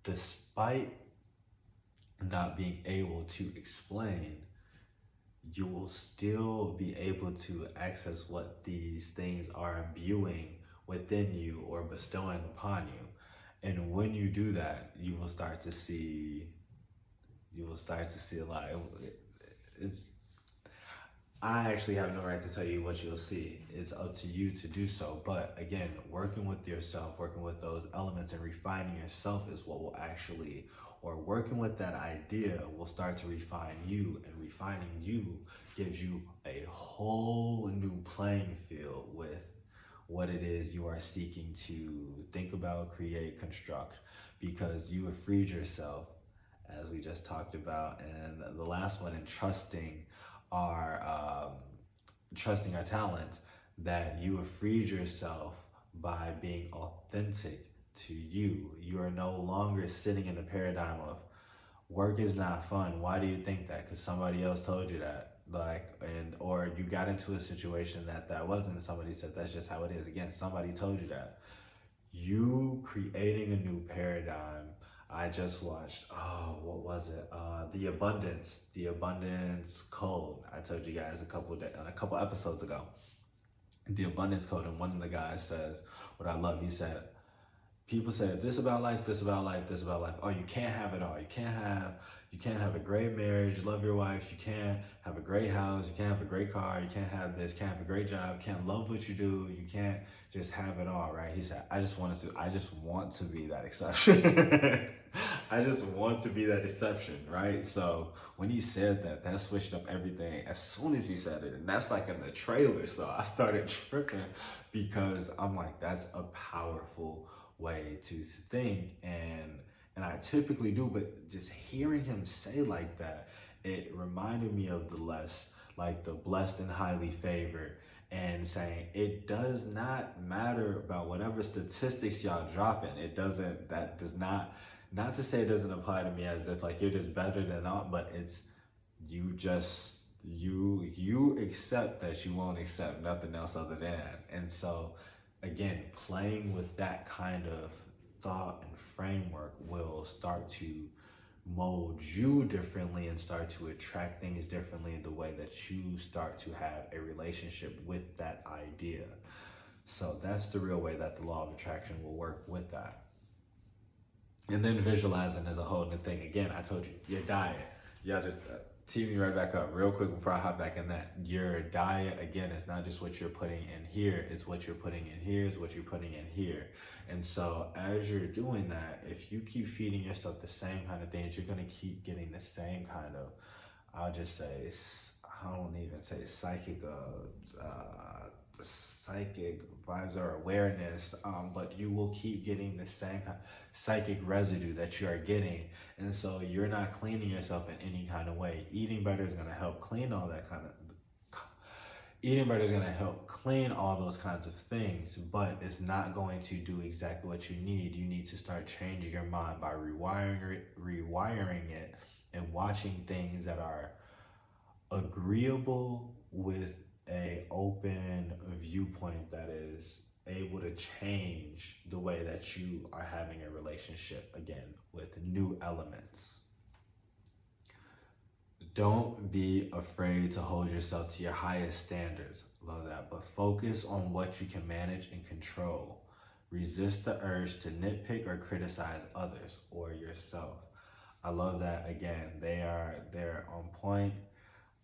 despite not being able to explain, you will still be able to access what these things are imbuing within you or bestowing upon you. And when you do that, you will start to see a lot. It's I actually have no right to tell you what you'll see. It's up to you to do so. But again, working with yourself, working with those elements and refining yourself is what will actually, or working with that idea will start to refine you. And refining you gives you a whole new playing field with what it is you are seeking to think about, create, construct, because you have freed yourself, as we just talked about. And the last one, in our trusting our talents, that you have freed yourself by being authentic to you. You are no longer sitting in the paradigm of work is not fun. Why do you think that? Because somebody else told you that. Or you got into a situation that wasn't. Somebody said that's just how it is. Again, somebody told you that. You creating a new paradigm. I just watched, oh, what was it? The Abundance Code. I told you guys a couple episodes ago. The Abundance Code, and one of the guys says, what I love, he said, people say this about life, this about life, this about life. Oh, you can't have it all. You can't have a great marriage, love your wife. You can't have a great house. You can't have a great car. You can't have this. Can't have a great job. Can't love what you do. You can't just have it all, right? He said, I just want to be that exception. I just want to be that exception, right? So when he said that, that switched up everything as soon as he said it. And that's like in the trailer. So I started tripping because I'm like, that's a powerful way to think, and I typically do, but just hearing him say like that, it reminded me of the blessed and highly favored, and saying it does not matter about whatever statistics y'all dropping. It doesn't that does not to say it doesn't apply to me as if like you're just better than all, but it's you just you accept that you won't accept nothing else other than. And so again, playing with that kind of thought and framework will start to mold you differently and start to attract things differently in the way that you start to have a relationship with that idea. So that's the real way that the law of attraction will work with that. And then visualizing is a whole new thing. Again, I told you, your diet. Y'all just tee me right back up real quick before I hop back in that. Your diet, again, is not just what you're putting in here. It's what you're putting in here is what you're putting in here. And so as you're doing that, if you keep feeding yourself the same kind of things, you're going to keep getting the same kind of, I'll just say, I don't even say psychic vibes or awareness, but you will keep getting the same kind of psychic residue that you are getting. And so you're not cleaning yourself in any kind of way. Eating better is going to help clean all that kind of eating better is going to help clean all those kinds of things, but it's not going to do exactly what you need. You need to start changing your mind by rewiring it and watching things that are agreeable with a open viewpoint that is able to change the way that you are having a relationship again with new elements. Don't be afraid to hold yourself to your highest standards. Love that. But focus on what you can manage and control. Resist the urge to nitpick or criticize others or yourself. I love that. Again, they're on point.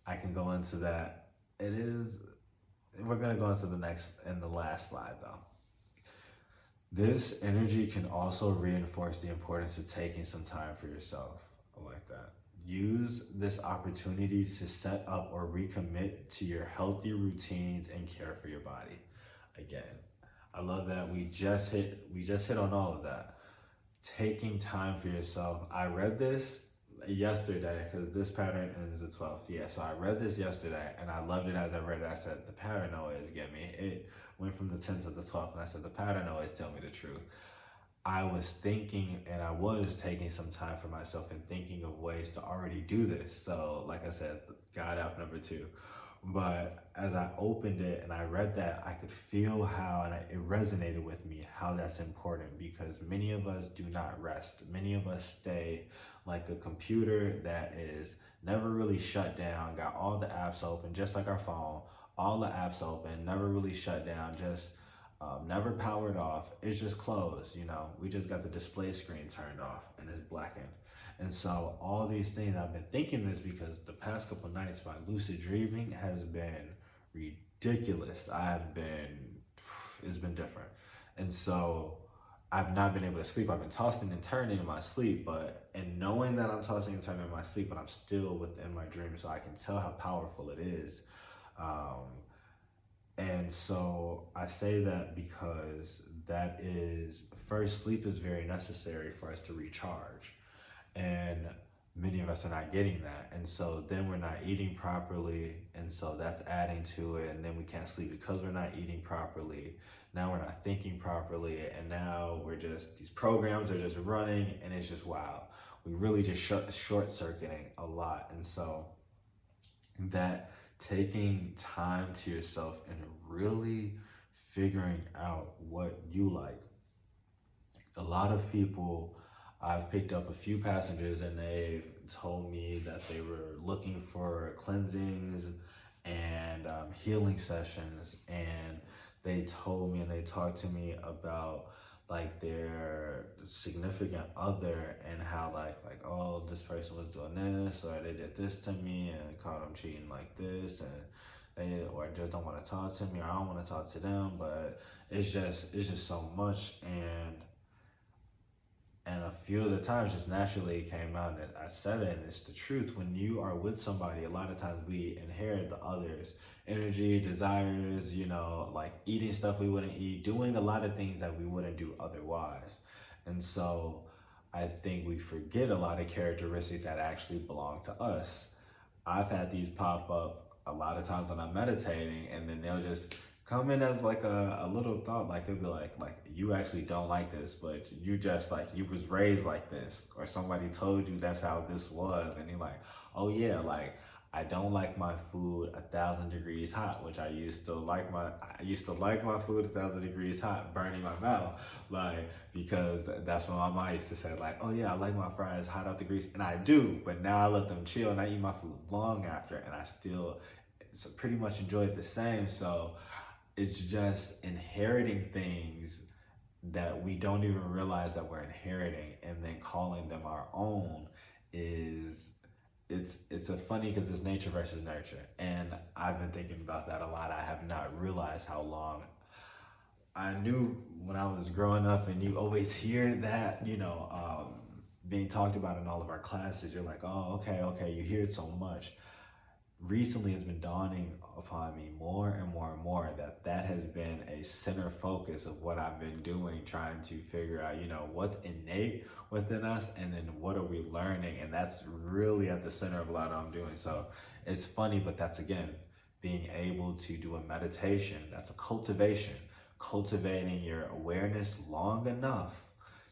I can go into that. We're gonna go into the last slide though. This energy can also reinforce the importance of taking some time for yourself. I like that. Use this opportunity to set up or recommit to your healthy routines and care for your body. Again, I love that we just hit on all of that. Taking time for yourself. I read this yesterday because this pattern ends the 12th. Yeah, so I read this yesterday and I loved it as I read it. I said, the pattern always get me. It went from the 10th to the 12th and I said, the pattern always tell me the truth. I was thinking and I was taking some time for myself and thinking of ways to already do this. So like I said, God app number 2. But as I opened it and I read that, I could feel how, and it resonated with me, how that's important because many of us do not rest. Many of us stay like a computer that is never really shut down, got all the apps open, just like our phone, all the apps open, never really shut down, just never powered off. It's just closed, you know. We just got the display screen turned off and it's blackened. And so all these things, I've been thinking this because the past couple nights my lucid dreaming has been ridiculous. It's been different. And so I've not been able to sleep. I've been tossing and turning in my sleep, and knowing that I'm tossing and turning in my sleep, but I'm still within my dream, so I can tell how powerful it is. Um, and so I say that because that is, first, sleep is very necessary for us to recharge. And many of us are not getting that. And so then we're not eating properly. And so that's adding to it. And then we can't sleep because we're not eating properly. Now we're not thinking properly. And now these programs are just running and it's just wild. We really just short circuiting a lot. And so that taking time to yourself and really figuring out what you like. A lot of people, I've picked up a few passengers and they've told me that they were looking for cleansings and healing sessions, and they told me and they talked to me about like their significant other and how like oh, this person was doing this or they did this to me and caught them cheating like this, and they or just don't want to talk to me, or I don't want to talk to them. But it's just so much. And a few of the times just naturally came out and I said it, and it's the truth. When you are with somebody, a lot of times we inherit the other's energy, desires, you know, like eating stuff we wouldn't eat, doing a lot of things that we wouldn't do otherwise. And so I think we forget a lot of characteristics that actually belong to us. I've had these pop up a lot of times when I'm meditating, and then they'll just come in as like a little thought, like it'll be like you actually don't like this, but you just like you was raised like this, or somebody told you that's how this was, and you're like, oh yeah, like I don't like my food 1,000 degrees hot, which I used to like my food 1,000 degrees hot, burning my mouth, like because that's what my mom used to say, like, oh yeah, I like my fries hot out the grease, and I do, but now I let them chill and I eat my food long after, and I still pretty much enjoy it the same. So it's just inheriting things that we don't even realize that we're inheriting, and then calling them our own is it's a funny because it's nature versus nurture. And I've been thinking about that a lot. I have not realized how long I knew when I was growing up, and you always hear that, you know, being talked about in all of our classes. You're like, oh, okay, you hear it so much. Recently it's been dawning upon me more and more and more that has been a center focus of what I've been doing, trying to figure out, you know, what's innate within us, and then what are we learning, and that's really at the center of a lot of what I'm doing. So it's funny, but that's again being able to do a meditation. That's a cultivating your awareness long enough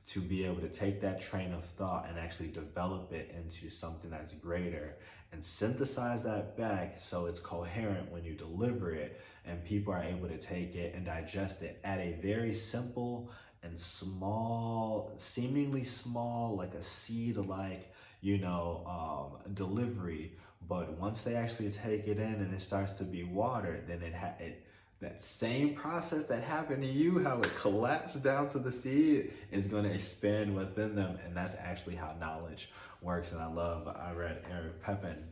to be able to take that train of thought and actually develop it into something that's greater, and synthesize that back so it's coherent when you deliver it, and people are able to take it and digest it at a very simple and small, seemingly small, like a seed, like, you know, delivery. But once they actually take it in and it starts to be watered, then it that same process that happened to you, how it collapsed down to the seed, is going to expand within them. And that's actually how knowledge works. And I read Eric Pepin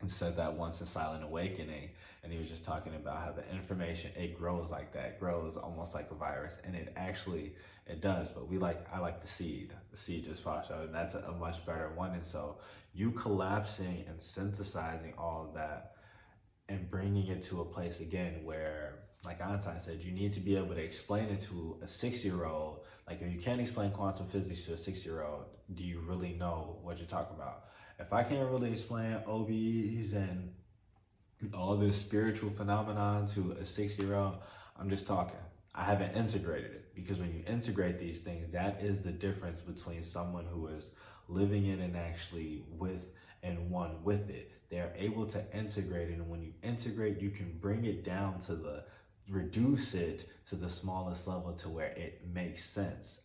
and said that once in Silent Awakening, and he was just talking about how the information, it grows like that, it grows almost like a virus, and it does. But I like the seed just falls out, and that's a much better one. And so you collapsing and synthesizing all of that and bringing it to a place again where, like Einstein said, you need to be able to explain it to a 6-year-old. Like if you can't explain quantum physics to a 6-year-old, do you really know what you're talking about? If I can't really explain OBEs and all this spiritual phenomenon to a 6-year-old, I'm just talking. I haven't integrated it, because when you integrate these things, that is the difference between someone who is living in and actually with and one with it. They're able to integrate it, and when you integrate, you can bring it down to reduce it to the smallest level to where it makes sense